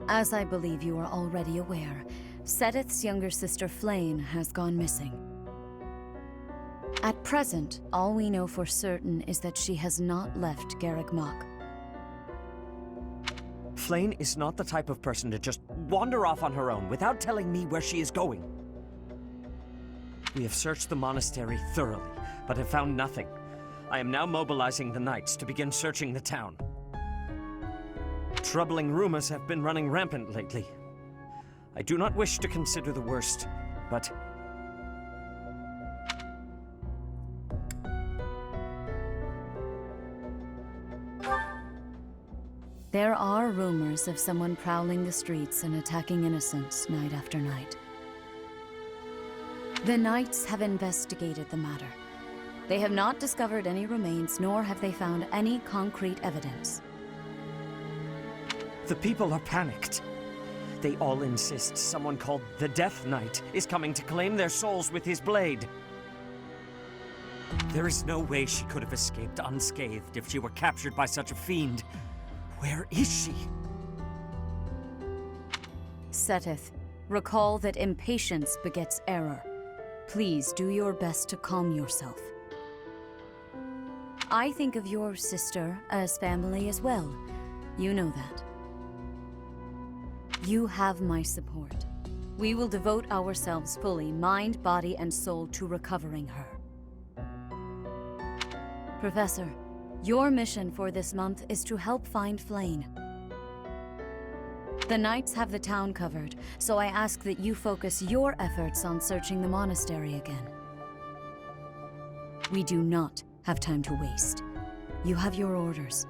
As I believe you are already aware, Seteth's younger sister Flayn has gone missing. At present, all we know for certain is that she has not left Garreg Mach. Flayn is not the type of person to just wander off on her own without telling me where she is going. We have searched the monastery thoroughly, but have found nothing. I am now mobilizing the knights to begin searching the town. Troubling rumors have been running rampant lately. I do not wish to consider the worst, but... There are rumors of someone prowling the streets and attacking innocents night after night. The Knights have investigated the matter. They have not discovered any remains, nor have they found any concrete evidence. The people are panicked. They all insist someone called the Death Knight is coming to claim their souls with his blade. There is no way she could have escaped unscathed if she were captured by such a fiend. Where is she? Seteth, recall that impatience begets error. Please do your best to calm yourself. I think of your sister as family as well. You know that. You have my support. We will devote ourselves fully, mind, body, and soul, to recovering her. Professor, your mission for this month is to help find Flayn. The Knights have the town covered, so I ask that you focus your efforts on searching the monastery again. We do not have time to waste. You have your orders.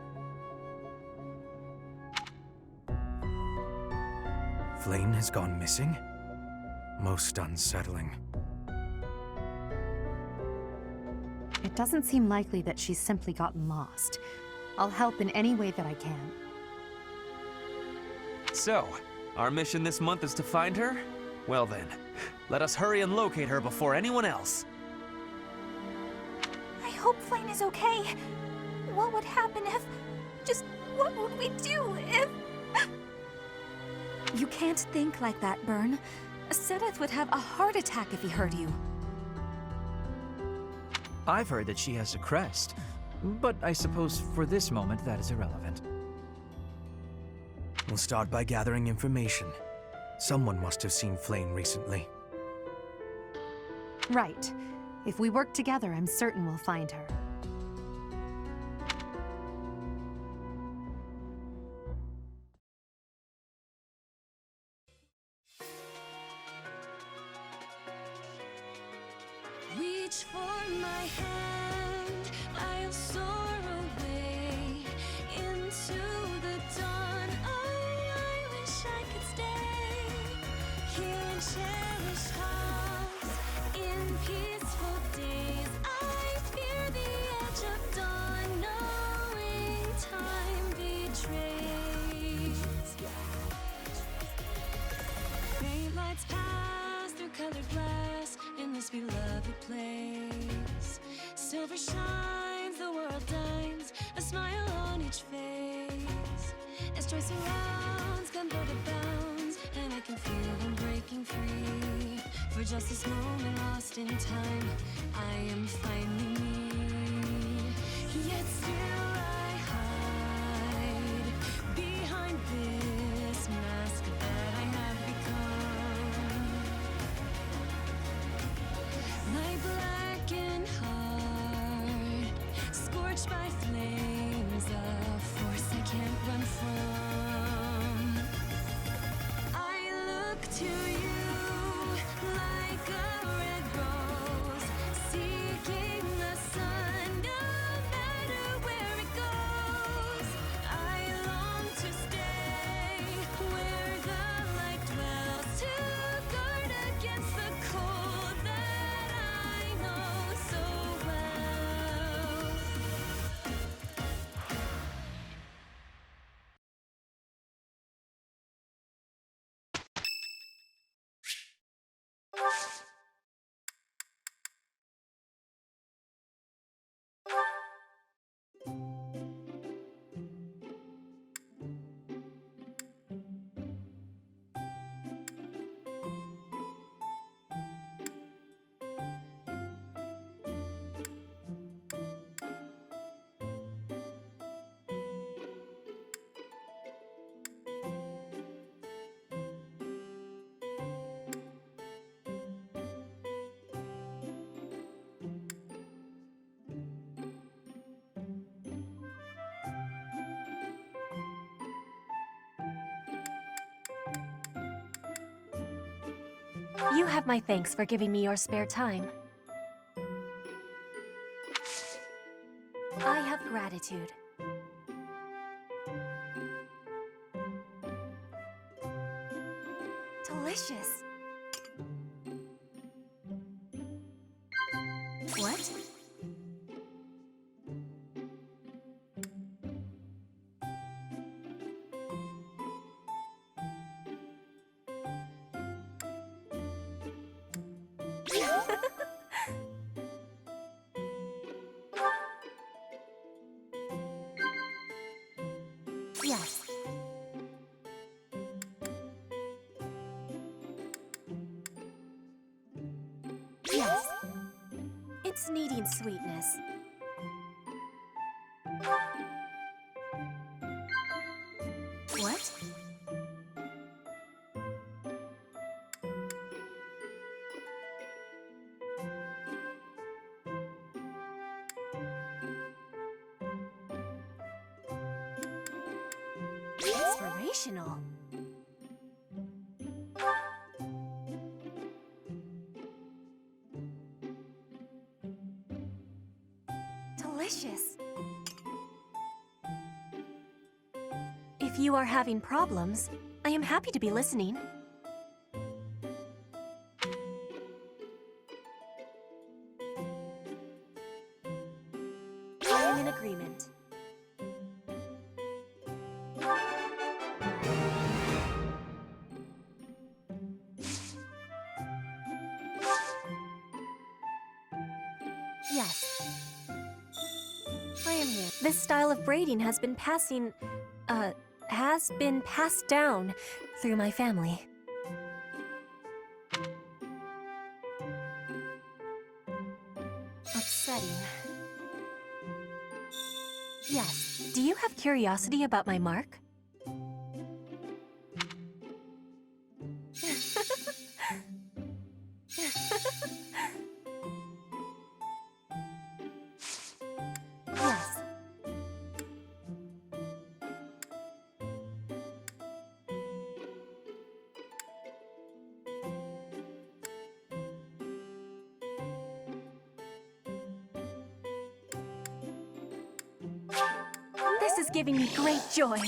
Flayn has gone missing? Most unsettling. It doesn't seem likely that she's simply gotten lost. I'll help in any way that I can. So, our mission this month is to find her? Well then, let us hurry and locate her before anyone else. I hope Flayn is okay. What would happen if... Just what would we do if... You can't think like that, Byrne. Seteth would have a heart attack if he heard you. I've heard that she has a crest, but I suppose for this moment that is irrelevant. We'll start by gathering information. Someone must have seen Flayn recently. Right. If we work together, I'm certain we'll find her. Reach for my hand, I'll soar away into the dawn. I wish I could stay here in cherished halls, in peaceful days. I fear the edge of dawn, knowing time betrays. Faint lights pass through colored glass in this beloved place. Silver shines, the world dines, a smile on each face. As joy surrounds, come go to bounds, and I can feel them breaking free. For just this moment lost in time, I am finally me. Yet still I hide behind this mask that I have become. My blackened heart, scorched by flames, a force I can't run from. I look to you like a red rose, seeking the sun, no matter where it goes. I long to stay where the light dwells, to guard against the cold that I know so well. You have my thanks for giving me your spare time. I have gratitude. Delicious. What? Yes. Yes. It's needing sweetness. What? Inspirational. Delicious. If you are having problems, I am happy to be listening. I am in agreement. Yes. I am here. This style of braiding has been passed down through my family. Upsetting. Yes. Do you have curiosity about my mark? Yes. This is giving me great joy.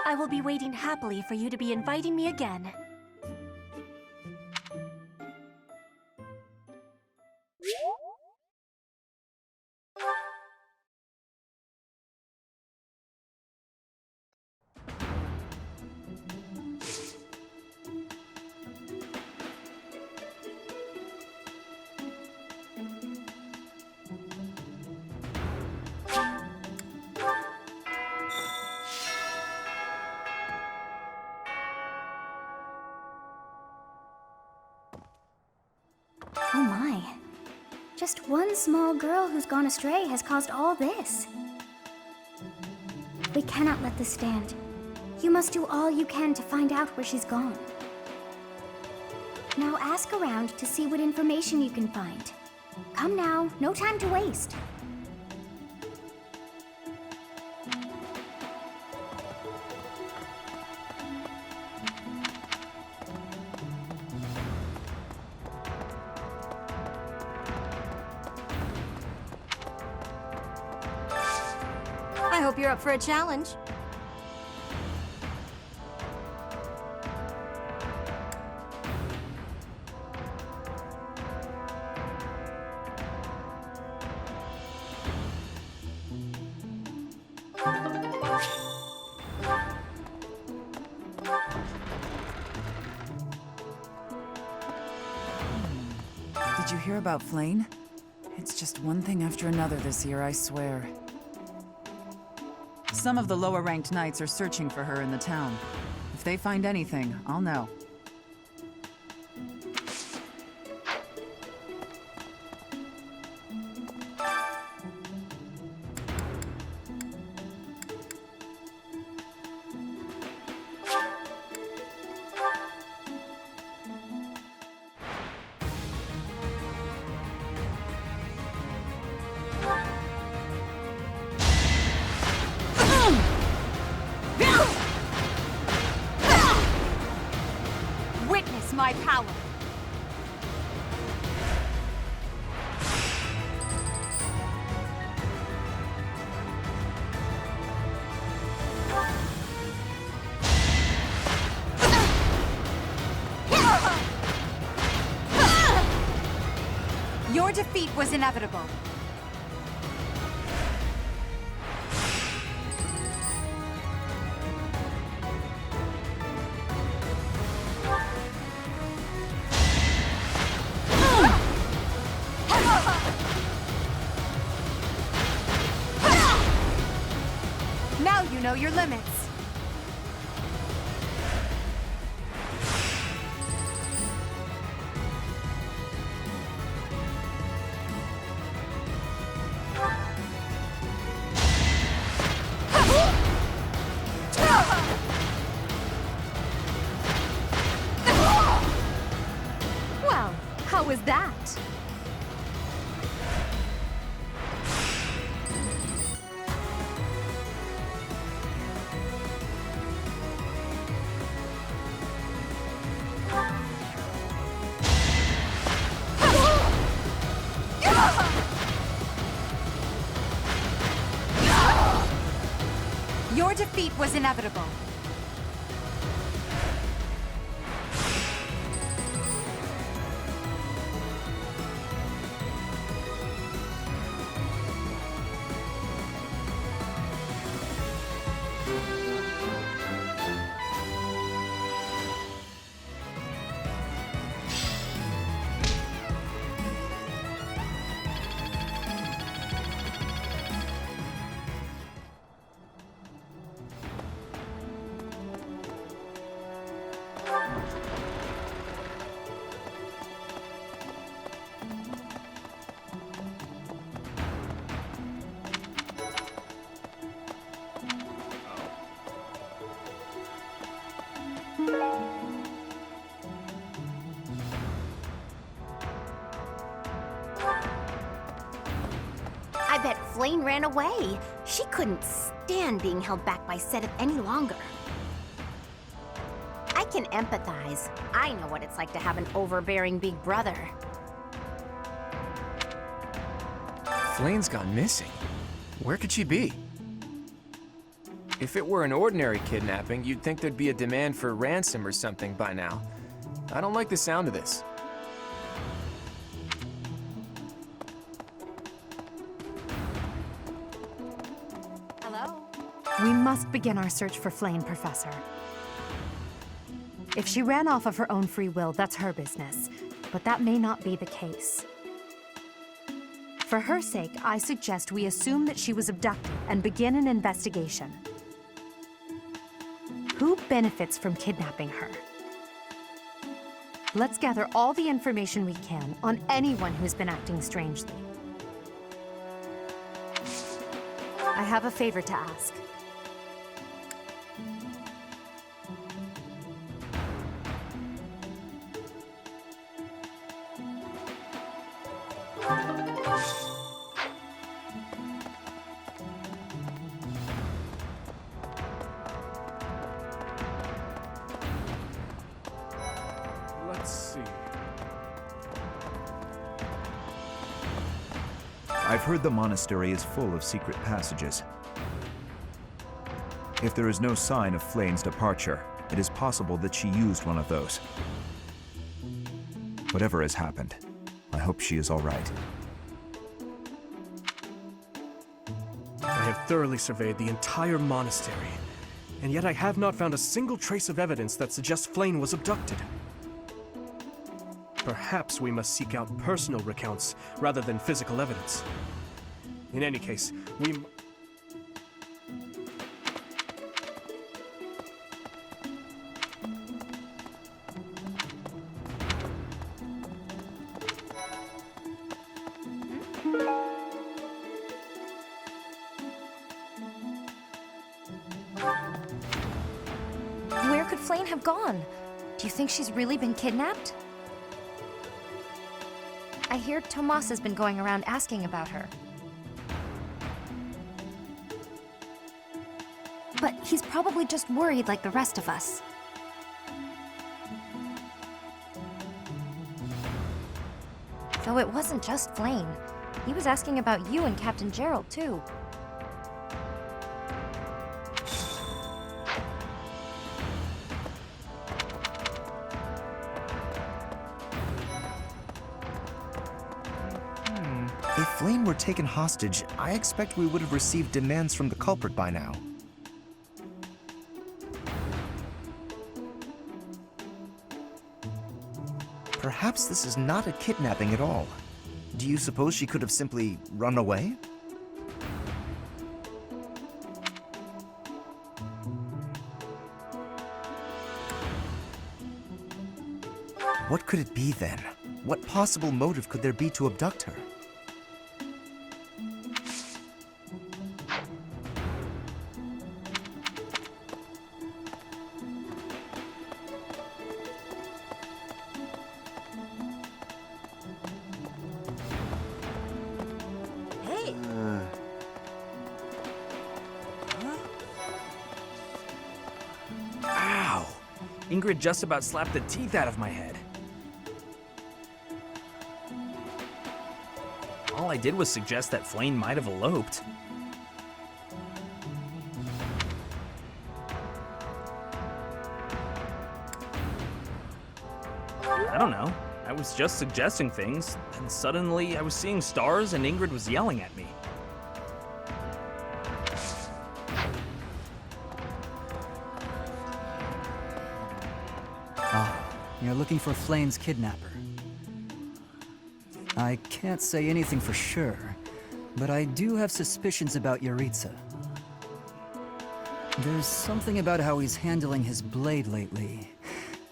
I will be waiting happily for you to be inviting me again. Oh my. Just one small girl who's gone astray has caused all this. We cannot let this stand. You must do all you can to find out where she's gone. Now ask around to see what information you can find. Come now, no time to waste. I hope you're up for a challenge. Did you hear about Flayn? It's just one thing after another this year, I swear. Some of the lower-ranked knights are searching for her in the town. If they find anything, I'll know. my power. Your defeat was inevitable. Now you know your limits. Well, how was that? Your defeat was inevitable. I bet Flayn ran away. She couldn't stand being held back by Sedith any longer. I can empathize. I know what it's like to have an overbearing big brother. Flayn's gone missing. Where could she be? If it were an ordinary kidnapping, you'd think there'd be a demand for ransom or something by now. I don't like the sound of this. Hello? We must begin our search for Flayn, Professor. If she ran off of her own free will, that's her business. But that may not be the case. For her sake, I suggest we assume that she was abducted and begin an investigation. Who benefits from kidnapping her? Let's gather all the information we can on anyone who's been acting strangely. I have a favor to ask. Let's see. I've heard the monastery is full of secret passages. If there is no sign of Flayn's departure, it is possible that she used one of those. Whatever has happened, I hope she is all right. I have thoroughly surveyed the entire monastery, and yet I have not found a single trace of evidence that suggests Flayn was abducted. Perhaps we must seek out personal recounts rather than physical evidence. In any case, Where could Flayn have gone? Do you think she's really been kidnapped? I hear Tomas has been going around asking about her. But he's probably just worried like the rest of us. Though it wasn't just Flayn. He was asking about you and Captain Gerald, too. If Flayn were taken hostage, I expect we would have received demands from the culprit by now. Perhaps this is not a kidnapping at all. Do you suppose she could have simply run away? What could it be then? What possible motive could there be to abduct her? Ingrid just about slapped the teeth out of my head. All I did was suggest that Flayn might have eloped. I don't know. I was just suggesting things, and suddenly I was seeing stars and Ingrid was yelling at me. You're looking for Flayn's kidnapper. I can't say anything for sure, but I do have suspicions about REICHE. There's something about how he's handling his blade lately.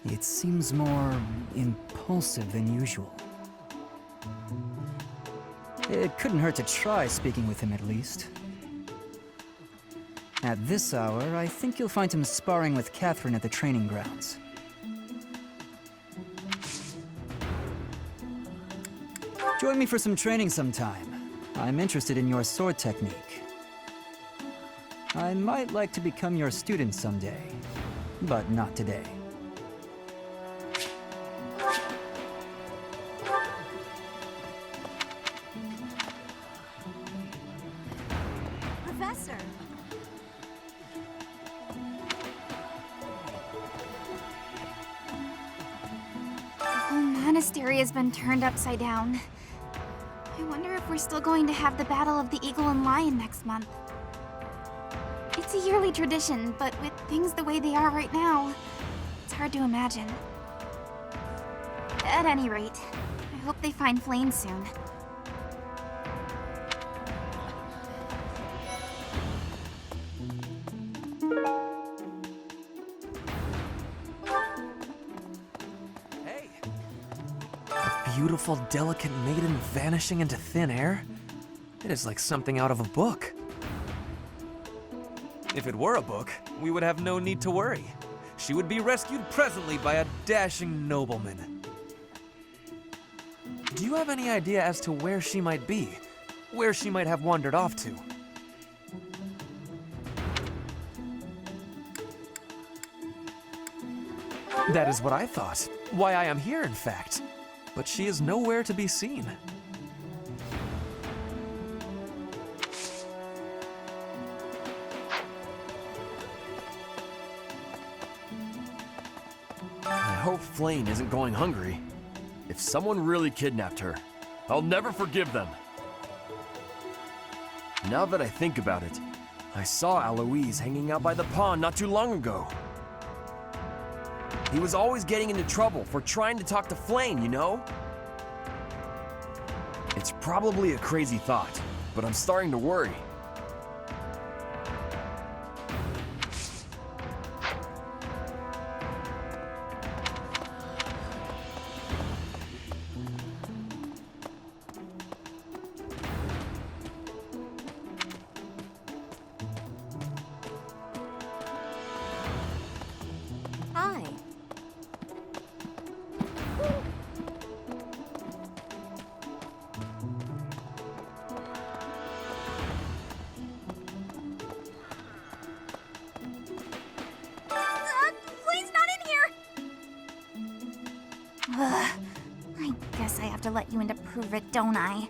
It seems more impulsive than usual. It couldn't hurt to try speaking with him at least. At this hour, I think you'll find him sparring with Catherine at the training grounds. Join me for some training sometime. I'm interested in your sword technique. I might like to become your student someday, but not today. Professor! The whole monastery has been turned upside down. I wonder if we're still going to have the Battle of the Eagle and Lion next month. It's a yearly tradition, but with things the way they are right now, it's hard to imagine. At any rate, I hope they find Flayn soon. Beautiful, delicate maiden vanishing into thin air? It is like something out of a book. If it were a book, we would have no need to worry. She would be rescued presently by a dashing nobleman. Do you have any idea as to where she might be? Where she might have wandered off to? That is what I thought. Why I am here, in fact. But she is nowhere to be seen. I hope Flayn isn't going hungry. If someone really kidnapped her, I'll never forgive them. Now that I think about it, I saw Alois hanging out by the pond not too long ago. He was always getting into trouble for trying to talk to Flayn, you know? It's probably a crazy thought, but I'm starting to worry. Hi. to let you in to prove it, don't I?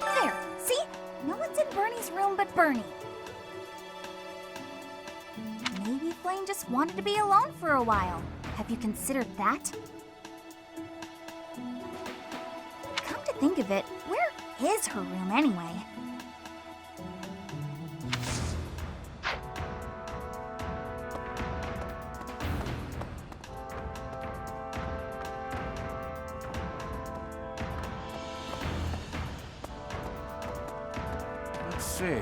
There, see? No one's in Bernie's room but Bernie. Maybe Flayn just wanted to be alone for a while. Have you considered that? Come to think of it, where is her room anyway? Let's see.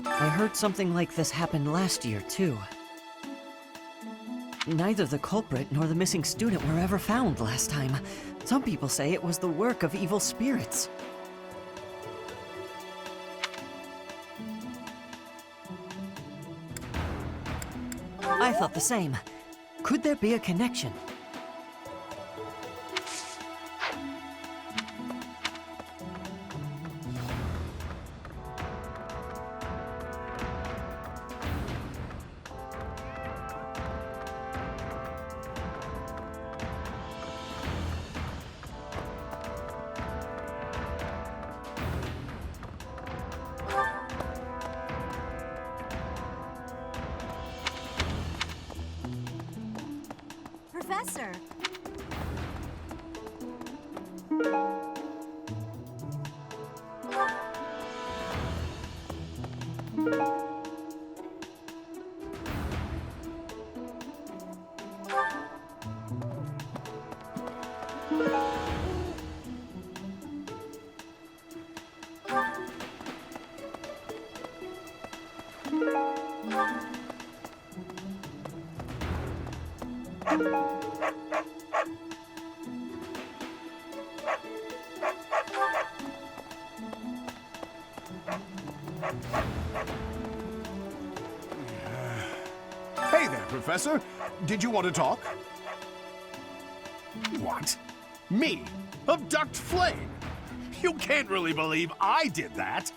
I heard something like this happened last year, too. Neither the culprit nor the missing student were ever found last time. Some people say it was the work of evil spirits. I thought the same. Could there be a connection? Professor! Hey there, Professor. Did you want to talk? What? Me? Abduct Flayn? You can't really believe I did that.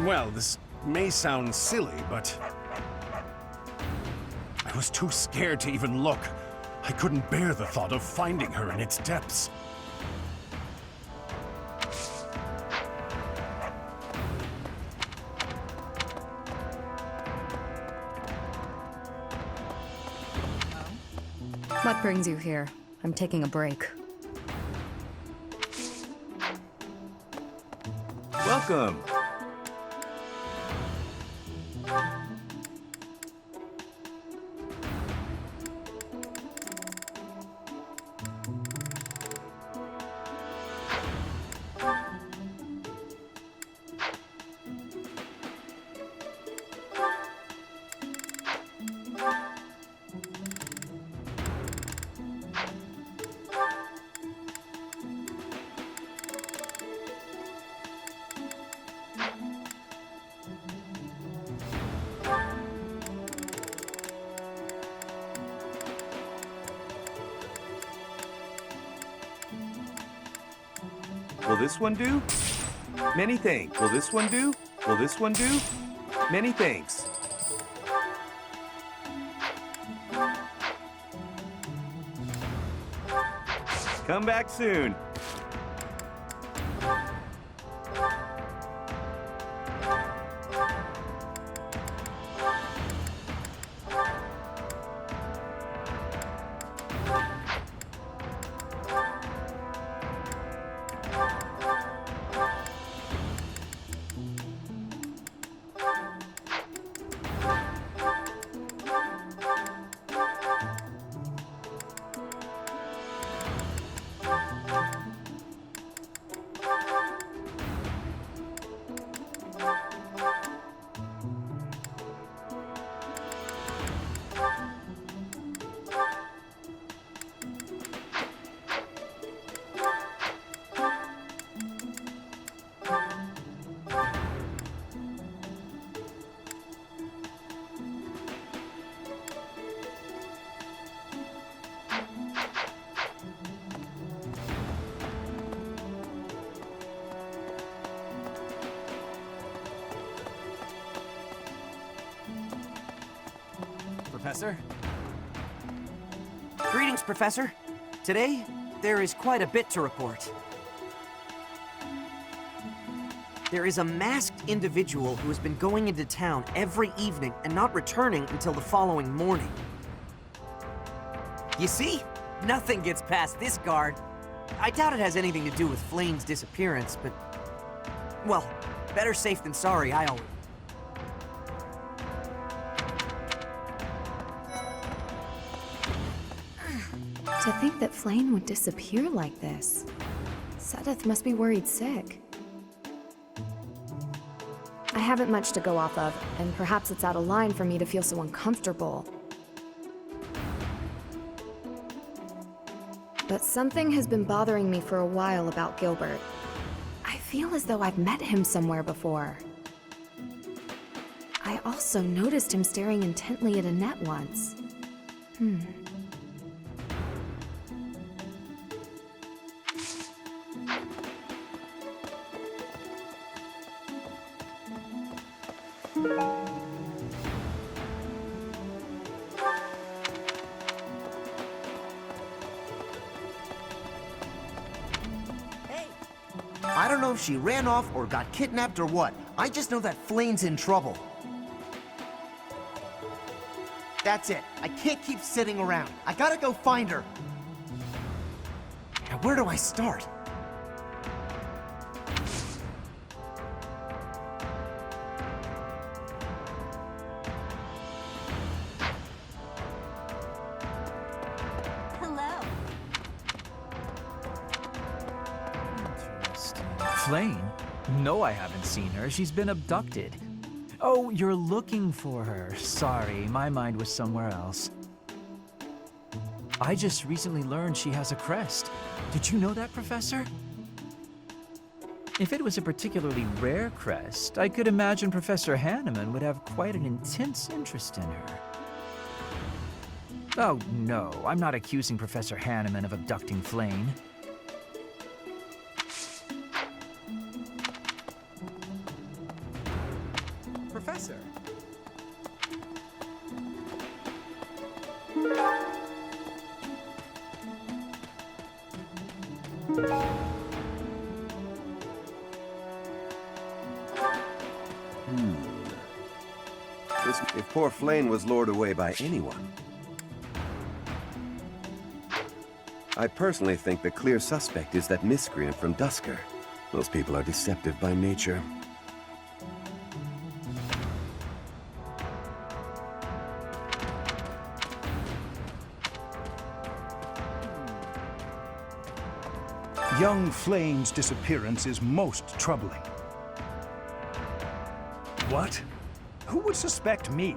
Well, this may sound silly, but I was too scared to even look. I couldn't bear the thought of finding her in its depths. What brings you here? I'm taking a break. Welcome! Will this one do? Many thanks. Will this one do? Will this one do? Many thanks. Come back soon. Professor. Greetings, Professor. Today, there is quite a bit to report. There is a masked individual who has been going into town every evening and not returning until the following morning. You see? Nothing gets past this guard. I doubt it has anything to do with Flayn's disappearance, but... well, better safe than sorry, I always... To think that Flayn would disappear like this. Sedith must be worried sick. I haven't much to go off of, and perhaps it's out of line for me to feel so uncomfortable. But something has been bothering me for a while about Gilbert. I feel as though I've met him somewhere before. I also noticed him staring intently at Annette once. I don't know if she ran off or got kidnapped or what. I just know that Flayn's in trouble. That's it. I can't keep sitting around. I gotta go find her. Now, where do I start? Flayn? No, I haven't seen her. She's been abducted. Oh, you're looking for her. Sorry, my mind was somewhere else. I just recently learned she has a crest. Did you know that, Professor? If it was a particularly rare crest, I could imagine Professor Hanneman would have quite an intense interest in her. Oh, no, I'm not accusing Professor Hanneman of abducting Flayn. Professor! If poor Flayn was lured away by anyone, I personally think the clear suspect is that miscreant from Dusker. Those people are deceptive by nature. Young Flayn's disappearance is most troubling. What? Who would suspect me?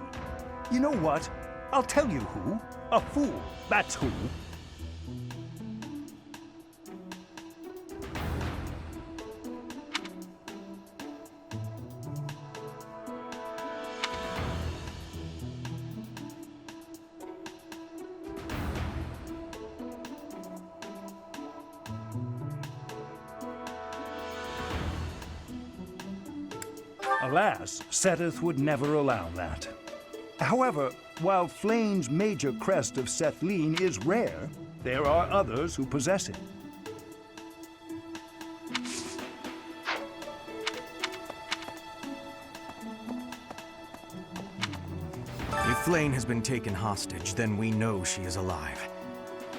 You know what? I'll tell you who. A fool, that's who. Alas, Sedith would never allow that. However, while Flayn's major crest of Sethlene is rare, there are others who possess it. If Flayn has been taken hostage, then we know she is alive.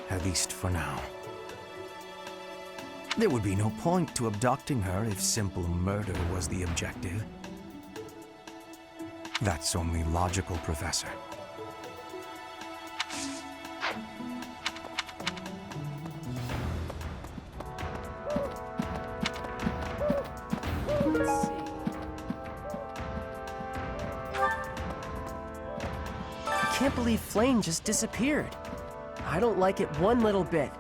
At least for now. There would be no point to abducting her if simple murder was the objective. That's only logical, Professor. I can't believe Flayn just disappeared. I don't like it one little bit.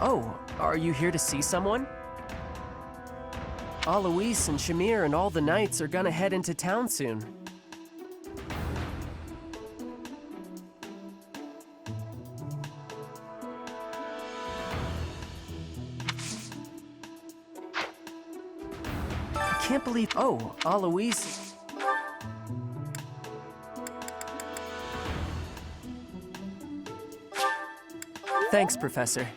Oh, are you here to see someone? Alois and Shamir and all the knights are gonna head into town soon. I can't believe... Oh, Alois... Thanks, Professor.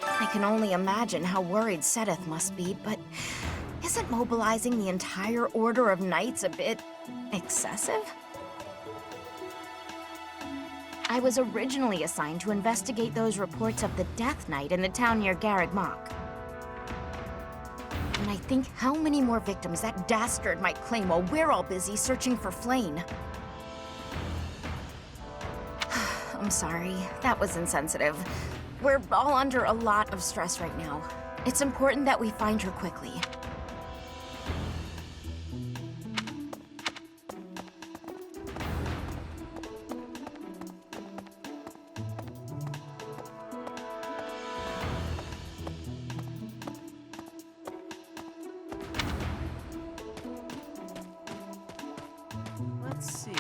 I can only imagine how worried Seteth must be, but isn't mobilizing the entire Order of Knights a bit excessive? I was originally assigned to investigate those reports of the Death Knight in the town near Garreg Mach. When I think how many more victims that dastard might claim while we're all busy searching for Flayn. I'm sorry, that was insensitive. We're all under a lot of stress right now. It's important that we find her quickly. Let's see.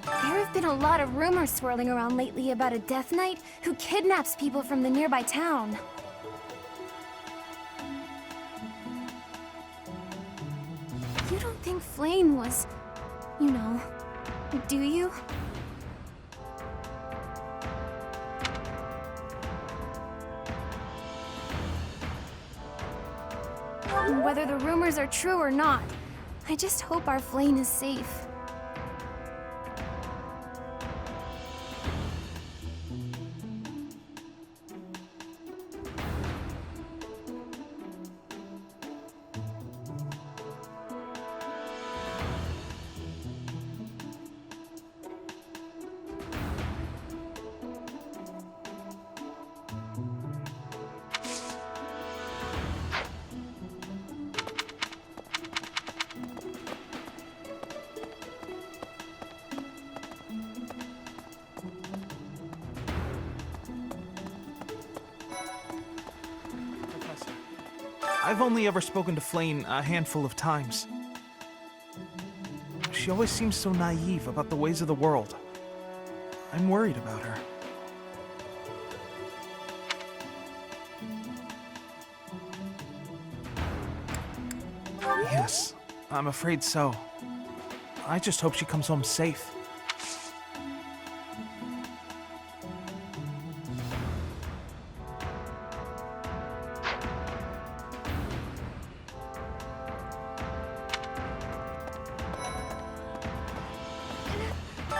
There have been a lot of rumors swirling around lately about a Death Knight who kidnaps people from the nearby town. You don't think Flayn was, you know, do you? Whether the rumors are true or not, I just hope our Flayn is safe. I've only ever spoken to Flayn a handful of times. She always seems so naive about the ways of the world. I'm worried about her. Yes, I'm afraid so. I just hope she comes home safe.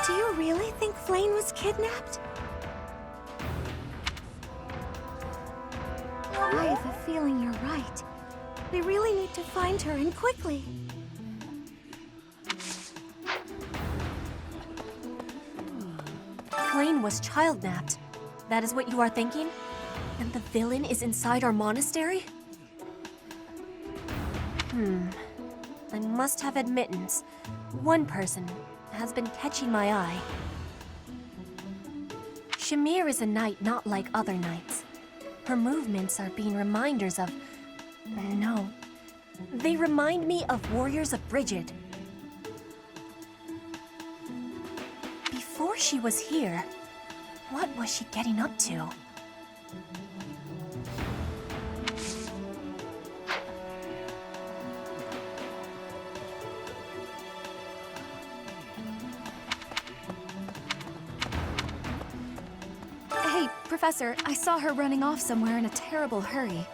Do you really think Flayn was kidnapped? I have a feeling you're right. We really need to find her, and quickly. Flayn was child-napped. That is what you are thinking? And the villain is inside our monastery? I must have admittance. One person has been catching my eye. Shamir is a knight not like other knights. Her movements are being reminders of... No. They remind me of warriors of Brigid. Before she was here, what was she getting up to? Hey, Professor, I saw her running off somewhere in a terrible hurry.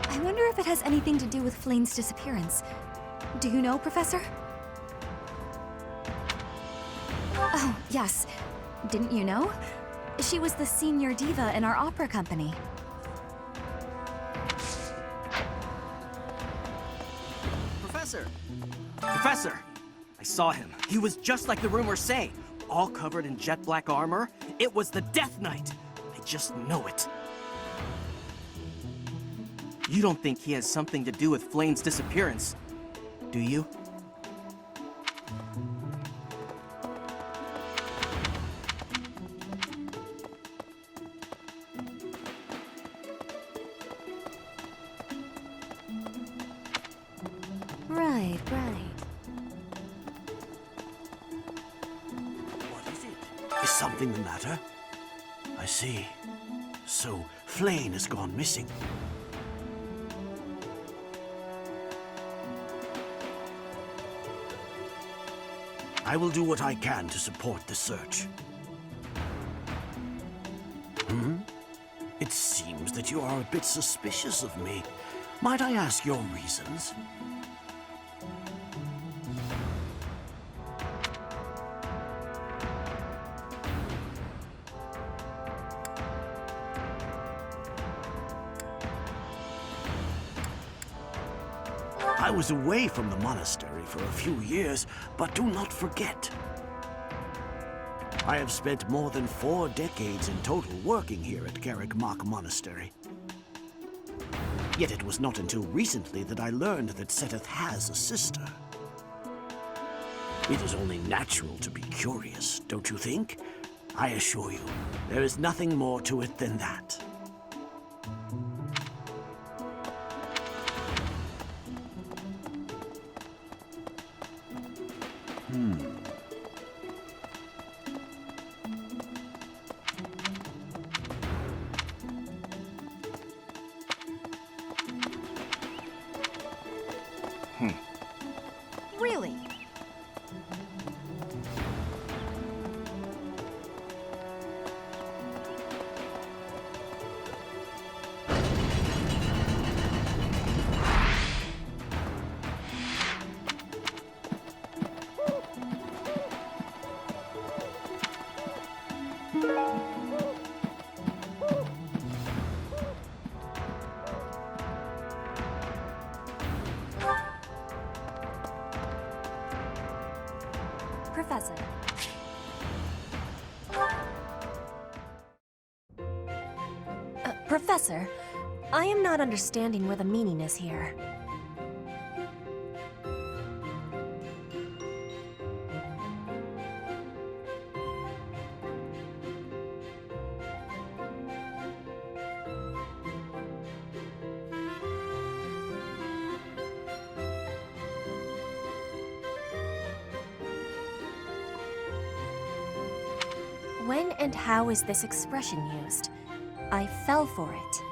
I wonder if it has anything to do with Flayn's disappearance. Do you know, Professor? Oh, yes. Didn't you know? She was the senior diva in our opera company. Professor! Professor! I saw him. He was just like the rumors say. All covered in jet black armor. It was the Death Knight. I just know it. You don't think he has something to do with Flayn's disappearance, do you? Right, right. Is something the matter? I see. So, Flayn has gone missing. I will do what I can to support the search. It seems that you are a bit suspicious of me. Might I ask your reasons? I was away from the monastery for a few years, but do not forget. I have spent more than 4 decades in total working here at Garreg-Mach Monastery. Yet it was not until recently that I learned that Seteth has a sister. It is only natural to be curious, don't you think? I assure you, there is nothing more to it than that. Really? Professor. Professor, I am not understanding where the meaning is here. When and how is this expression used? I fell for it.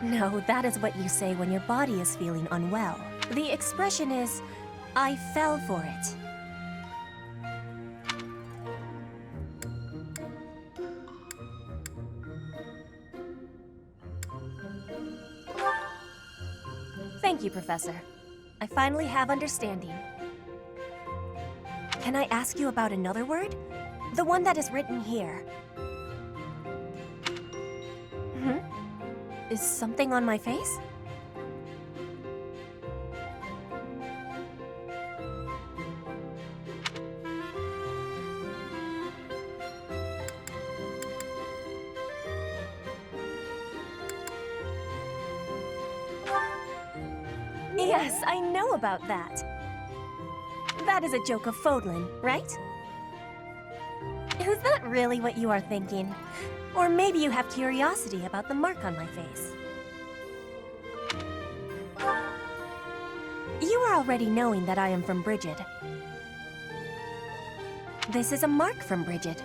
No, that is what you say when your body is feeling unwell. The expression is, I fell for it. Thank you, Professor. I finally have understanding. Can I ask you about another word? The one that is written here. Is something on my face? Yes, I know about that. That is a joke of Fodlan, right? Is that really what you are thinking? Or maybe you have curiosity about the mark on my face. You are already knowing that I am from Brigid. This is a mark from Bridget.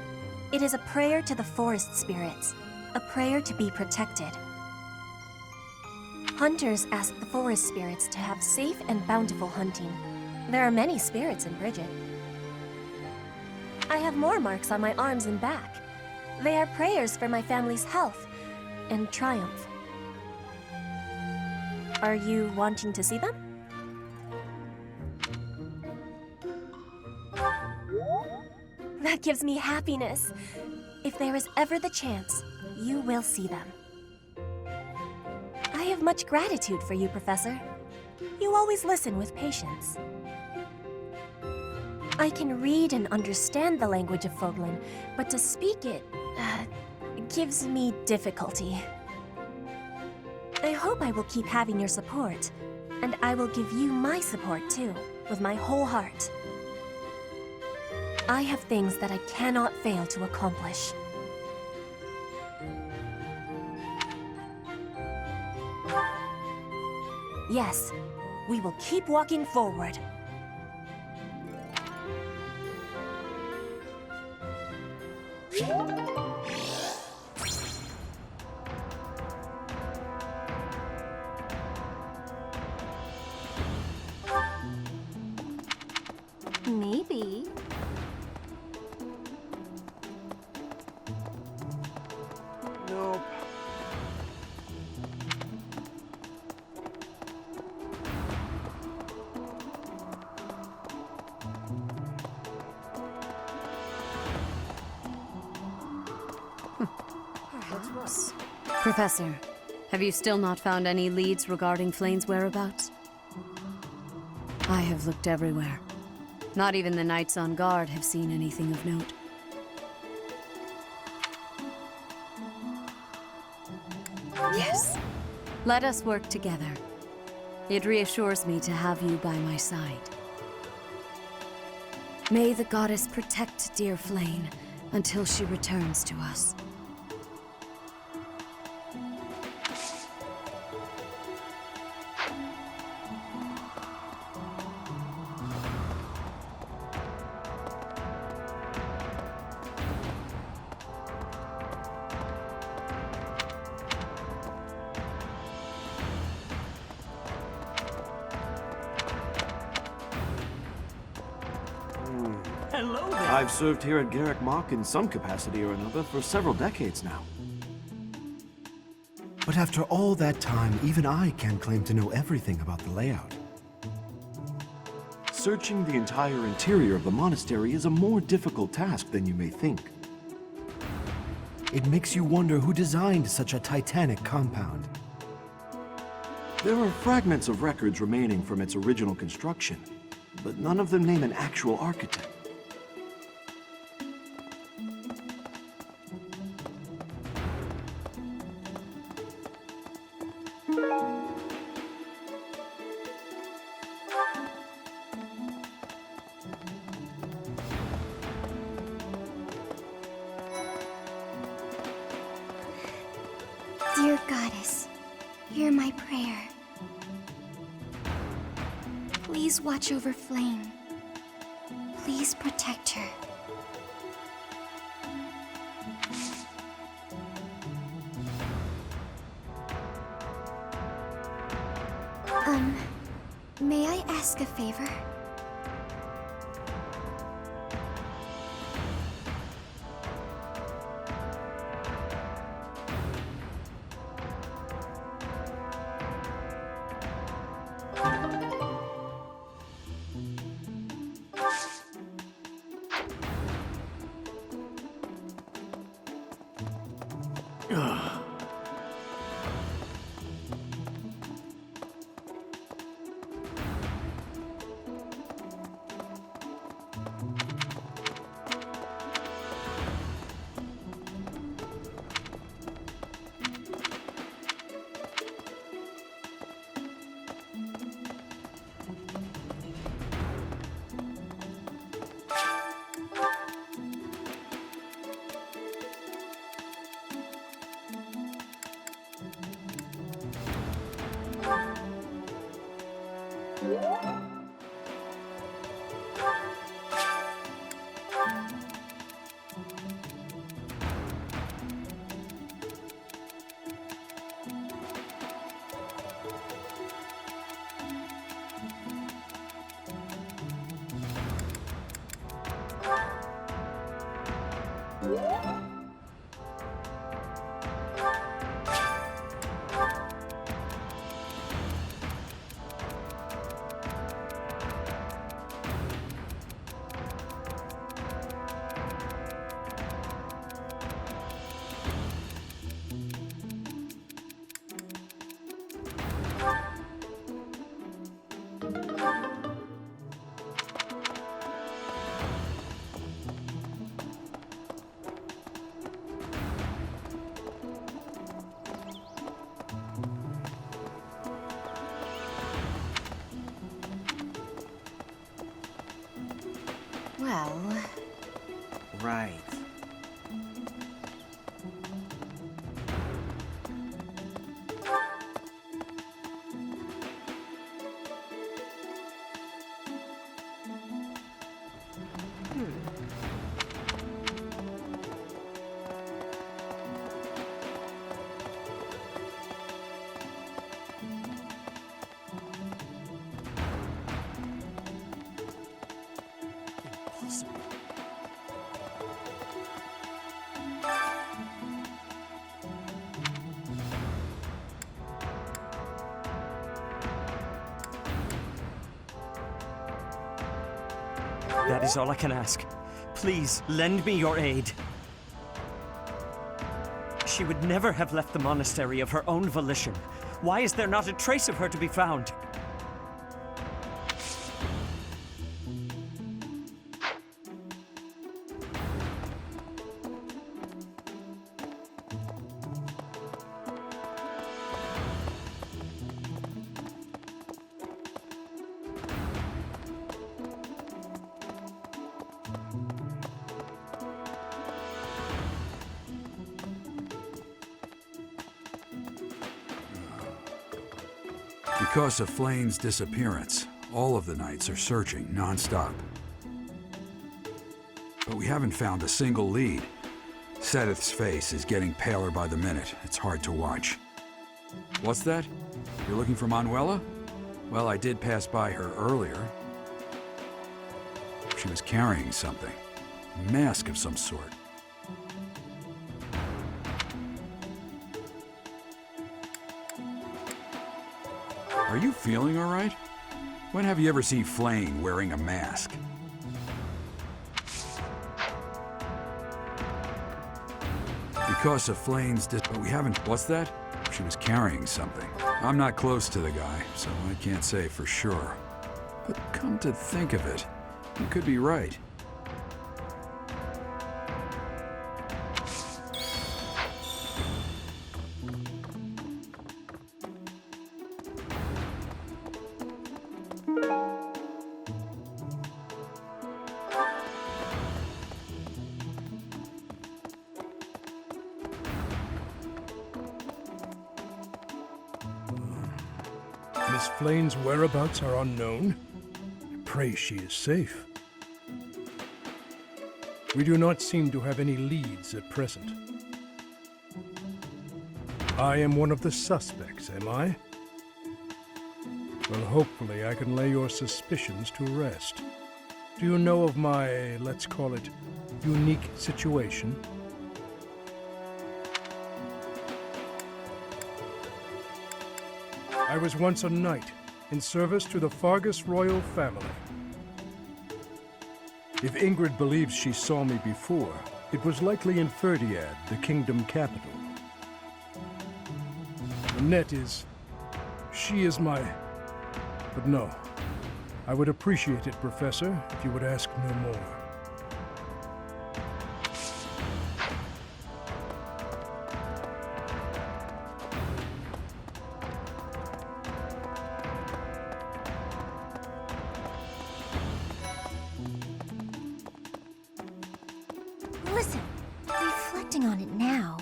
It is a prayer to the forest spirits, a prayer to be protected. Hunters ask the forest spirits to have safe and bountiful hunting. There are many spirits in Bridget. I have more marks on my arms and back. They are prayers for my family's health and triumph. Are you wanting to see them? That gives me happiness. If there is ever the chance, you will see them. I have much gratitude for you, Professor. You always listen with patience. I can read and understand the language of Foglin, but to speak it, gives me difficulty. I hope I will keep having your support, and I will give you my support too, with my whole heart. I have things that I cannot fail to accomplish. Yes, we will keep walking forward. Maybe. Nope. Professor, have you still not found any leads regarding Flayn's whereabouts? I have looked everywhere. Not even the knights on guard have seen anything of note. Yes. Let us work together. It reassures me to have you by my side. May the goddess protect dear Flayn until she returns to us. Hello there. I've served here at Garrick Mach in some capacity or another for several decades now. But after all that time, even I can't claim to know everything about the layout. Searching the entire interior of the monastery is a more difficult task than you may think. It makes you wonder who designed such a titanic compound. There are fragments of records remaining from its original construction, but none of them name an actual architect. Dear Goddess, hear my prayer. Please watch over Flayn. Please protect her. May I ask a favor? Well... Right. That is all I can ask. Please, lend me your aid. She would never have left the monastery of her own volition. Why is there not a trace of her to be found? Because of Flayn's disappearance, all of the knights are searching non-stop. But we haven't found a single lead. Seteth's face is getting paler by the minute. It's hard to watch. What's that? You're looking for Manuela? Well, I did pass by her earlier. She was carrying something. A mask of some sort. Are you feeling all right? When have you ever seen Flayn wearing a mask? Because of Flayn's but we haven't... What's that? She was carrying something. I'm not close to the guy, so I can't say for sure. But come to think of it, you could be right. Miss Flayn's whereabouts are unknown. I pray she is safe. We do not seem to have any leads at present. I am one of the suspects, am I? Well, hopefully I can lay your suspicions to rest. Do you know of my, let's call it, unique situation? I was once a knight, in service to the Fargus royal family. If Ingrid believes she saw me before, it was likely in Ferdiad, the kingdom capital. The net is... she is my... But no. I would appreciate it, Professor, if you would ask no more. Listen, reflecting on it now,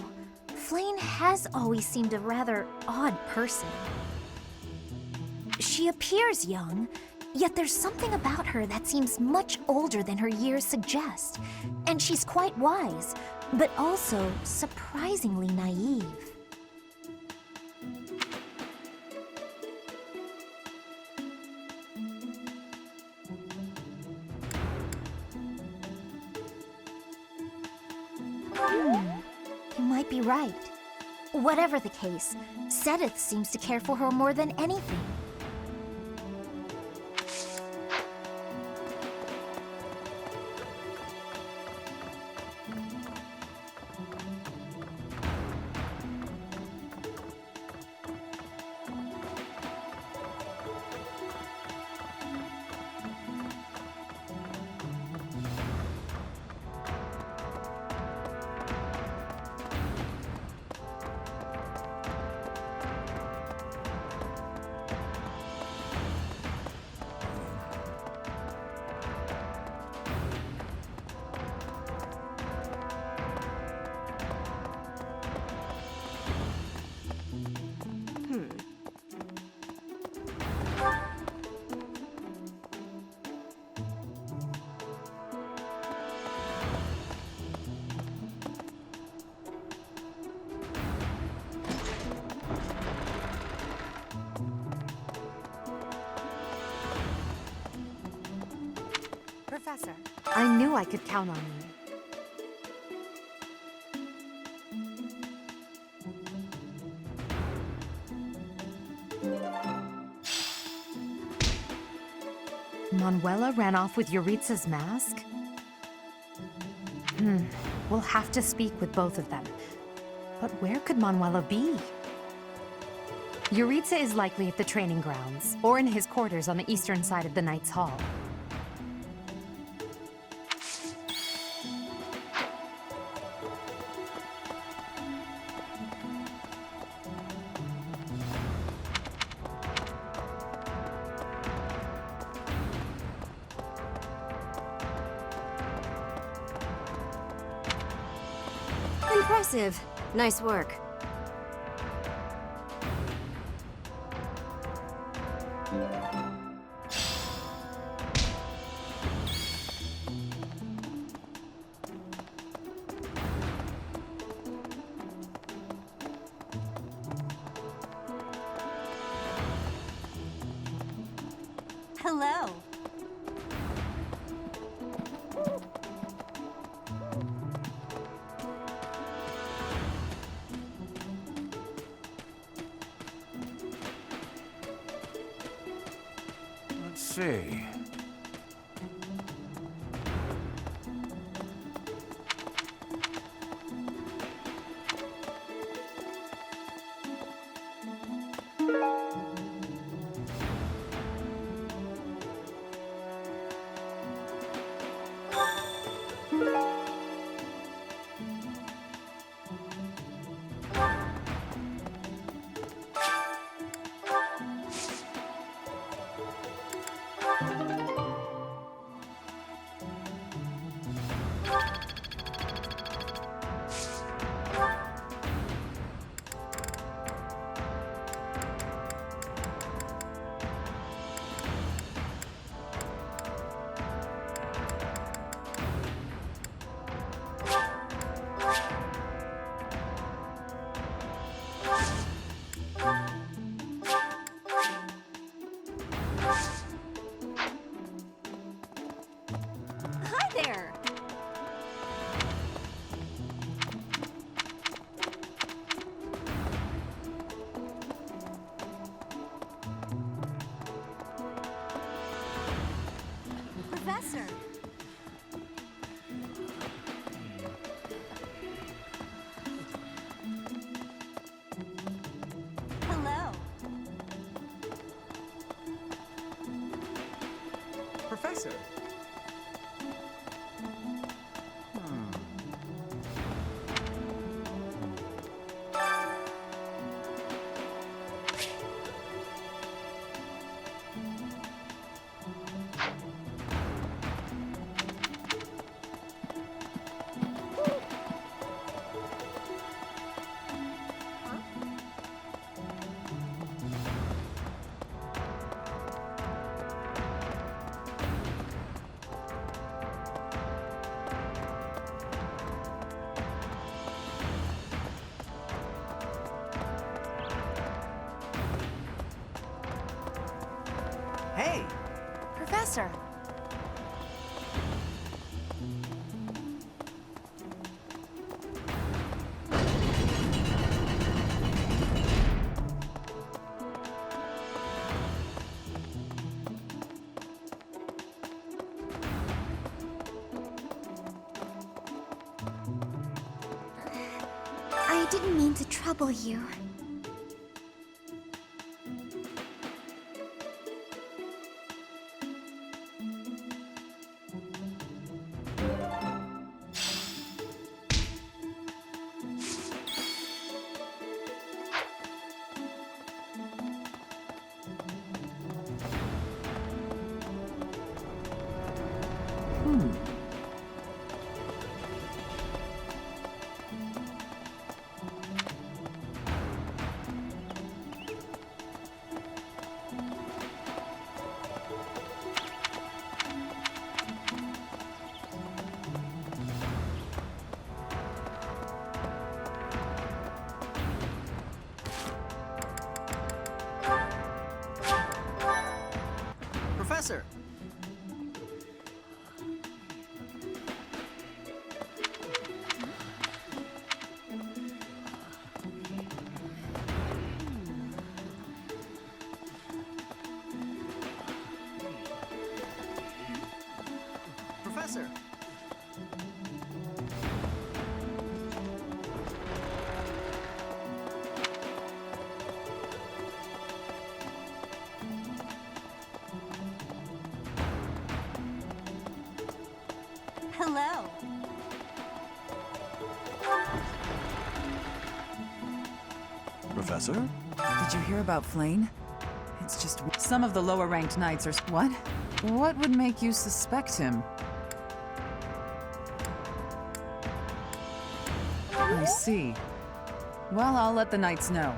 Flayn has always seemed a rather odd person. She appears young, yet there's something about her that seems much older than her years suggest. And she's quite wise, but also surprisingly naive. might be right. Whatever the case, Sedith seems to care for her more than anything. Professor, I knew I could count on you. Manuela ran off with Yuritsa's mask? We'll have to speak with both of them. But where could Manuela be? Yuritsa is likely at the training grounds, or in his quarters on the eastern side of the Knight's Hall. Impressive. Nice work. Hello. Let's see. Hi there! Professor! Hello. Professor. Hey! Professor! didn't mean to trouble you. Professor! Professor! Hello. Professor? Did you hear about Flayn? It's just some of the lower-ranked knights are... What? What would make you suspect him? I see. Well, I'll let the knights know.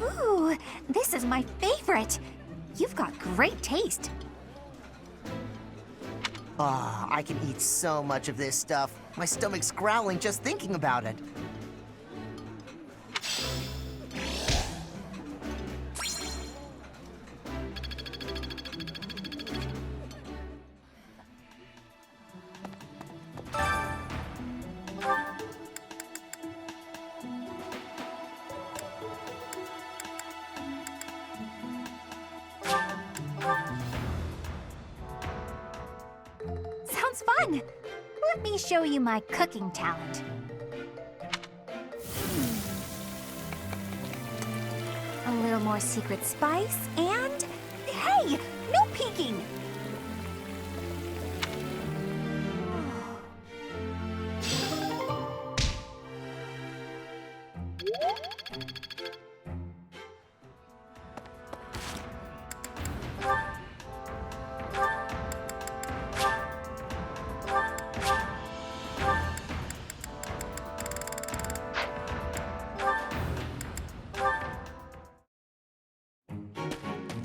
Ooh, this is my favorite. You've got great taste. Ah, I can eat so much of this stuff. My stomach's growling just thinking about it. Sounds fun. Let me show you my cooking talent. A little more secret spice and... Hey! No peeking!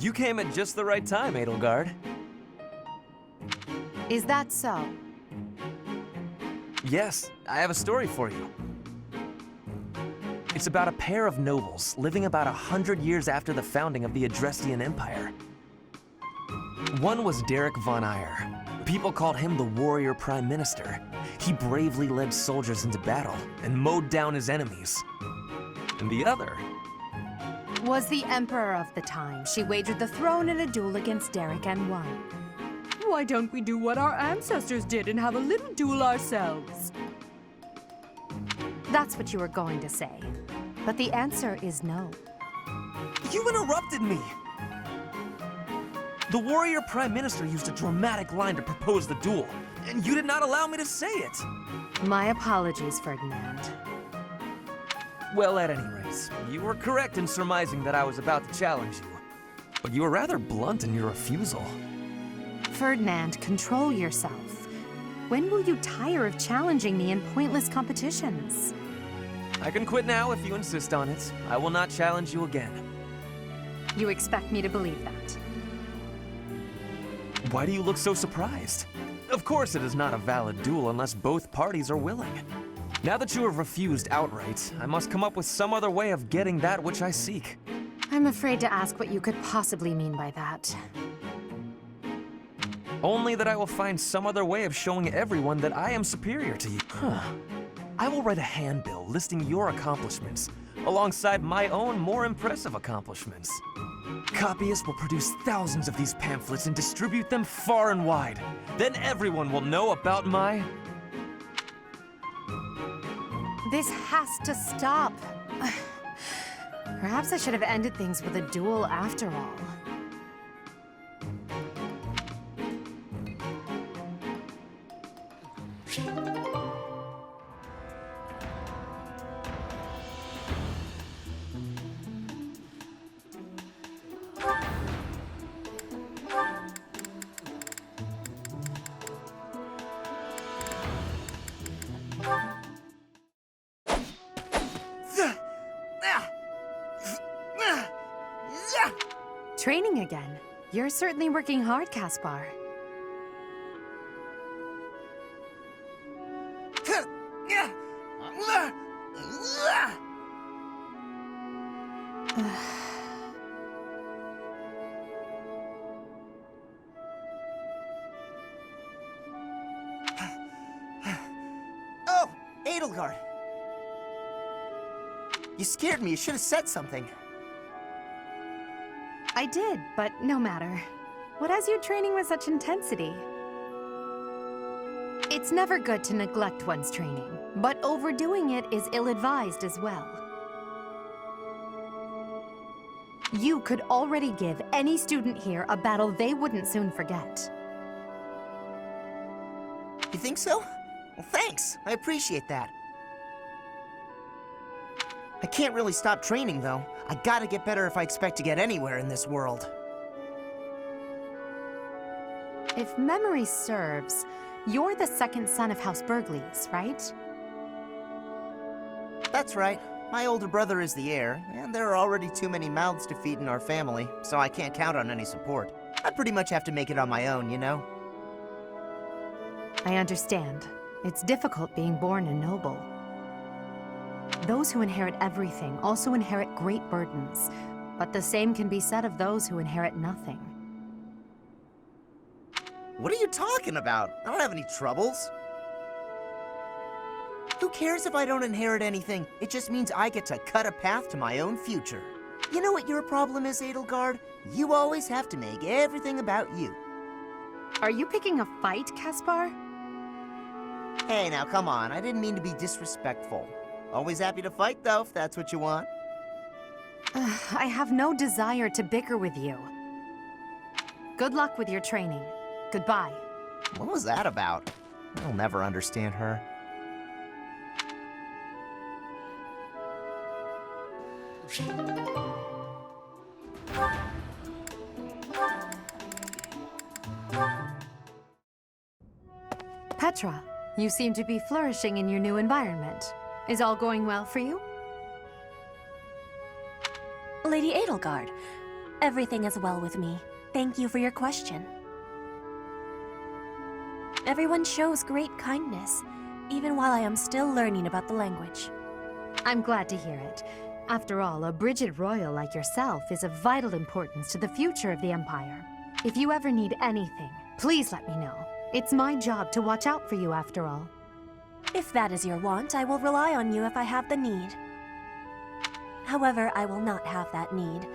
You came at just the right time, Edelgard. Is that so? Yes, I have a story for you. It's about a pair of nobles living about 100 years after the founding of the Adrestian Empire. One was Derek von Eyre. People called him the warrior prime minister. He bravely led soldiers into battle and mowed down his enemies. And the other Was the emperor of the time. She wagered the throne in a duel against Derek and won. Why don't we do what our ancestors did and have a little duel ourselves? That's what you were going to say. But the answer is no. You interrupted me! The warrior prime minister used a dramatic line to propose the duel, and you did not allow me to say it! My apologies, Ferdinand. Well, at any rate, you were correct in surmising that I was about to challenge you. But you were rather blunt in your refusal. Ferdinand, control yourself. When will you tire of challenging me in pointless competitions? I can quit now if you insist on it. I will not challenge you again. You expect me to believe that? Why do you look so surprised? Of course it is not a valid duel unless both parties are willing. Now that you have refused outright, I must come up with some other way of getting that which I seek. I'm afraid to ask what you could possibly mean by that. Only that I will find some other way of showing everyone that I am superior to you. I will write a handbill listing your accomplishments, alongside my own more impressive accomplishments. Copyists will produce thousands of these pamphlets and distribute them far and wide. Then everyone will know about my... This has to stop. Perhaps I should have ended things with a duel after all. Training again. You're certainly working hard, Caspar. Oh, Edelgard. You scared me. You should have said something. I did, but no matter. What has you training with such intensity? It's never good to neglect one's training, but overdoing it is ill-advised as well. You could already give any student here a battle they wouldn't soon forget. You think so? Well, thanks. I appreciate that. I can't really stop training, though. I gotta get better if I expect to get anywhere in this world. If memory serves, you're the second son of House Bergles, right? That's right. My older brother is the heir, and there are already too many mouths to feed in our family, so I can't count on any support. I pretty much have to make it on my own, you know? I understand. It's difficult being born a noble. Those who inherit everything also inherit great burdens, but the same can be said of those who inherit nothing. What are you talking about? I don't have any troubles. Who cares if I don't inherit anything? It just means I get to cut a path to my own future. You know what your problem is, Edelgard? You always have to make everything about you. Are you picking a fight, Caspar? Hey, now come on. I didn't mean to be disrespectful. Always happy to fight, though, if that's what you want. I have no desire to bicker with you. Good luck with your training. Goodbye. What was that about? I'll never understand her. Petra, you seem to be flourishing in your new environment. Is all going well for you? Lady Edelgard, everything is well with me. Thank you for your question. Everyone shows great kindness, even while I am still learning about the language. I'm glad to hear it. After all, a Brigid royal like yourself is of vital importance to the future of the Empire. If you ever need anything, please let me know. It's my job to watch out for you after all. If that is your want, I will rely on you if I have the need. However, I will not have that need.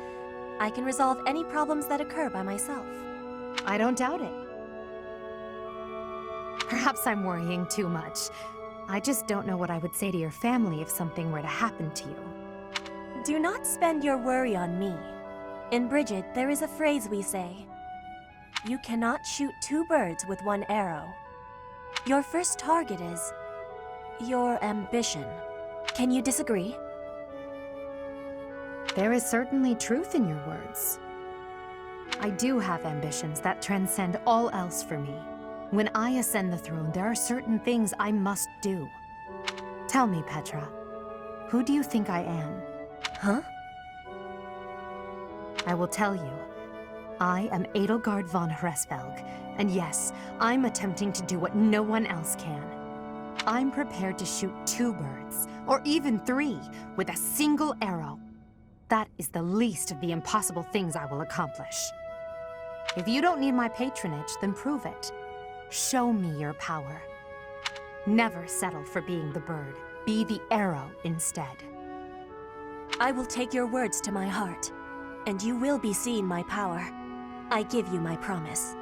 I can resolve any problems that occur by myself. I don't doubt it. Perhaps I'm worrying too much. I just don't know what I would say to your family if something were to happen to you. Do not spend your worry on me. In Brigid, there is a phrase we say. You cannot shoot two birds with one arrow. Your first target is your ambition. Can you disagree? There is certainly truth in your words. I do have ambitions that transcend all else for me. When I ascend the throne, there are certain things I must do. Tell me, Petra, who do you think I am? Huh? I will tell you. I am Edelgard von Hresvelg, and yes, I'm attempting to do what no one else can. I'm prepared to shoot 2 birds, or even 3, with a single arrow. That is the least of the impossible things I will accomplish. If you don't need my patronage, then prove it. Show me your power. Never settle for being the bird. Be the arrow instead. I will take your words to my heart, and you will be seeing my power. I give you my promise.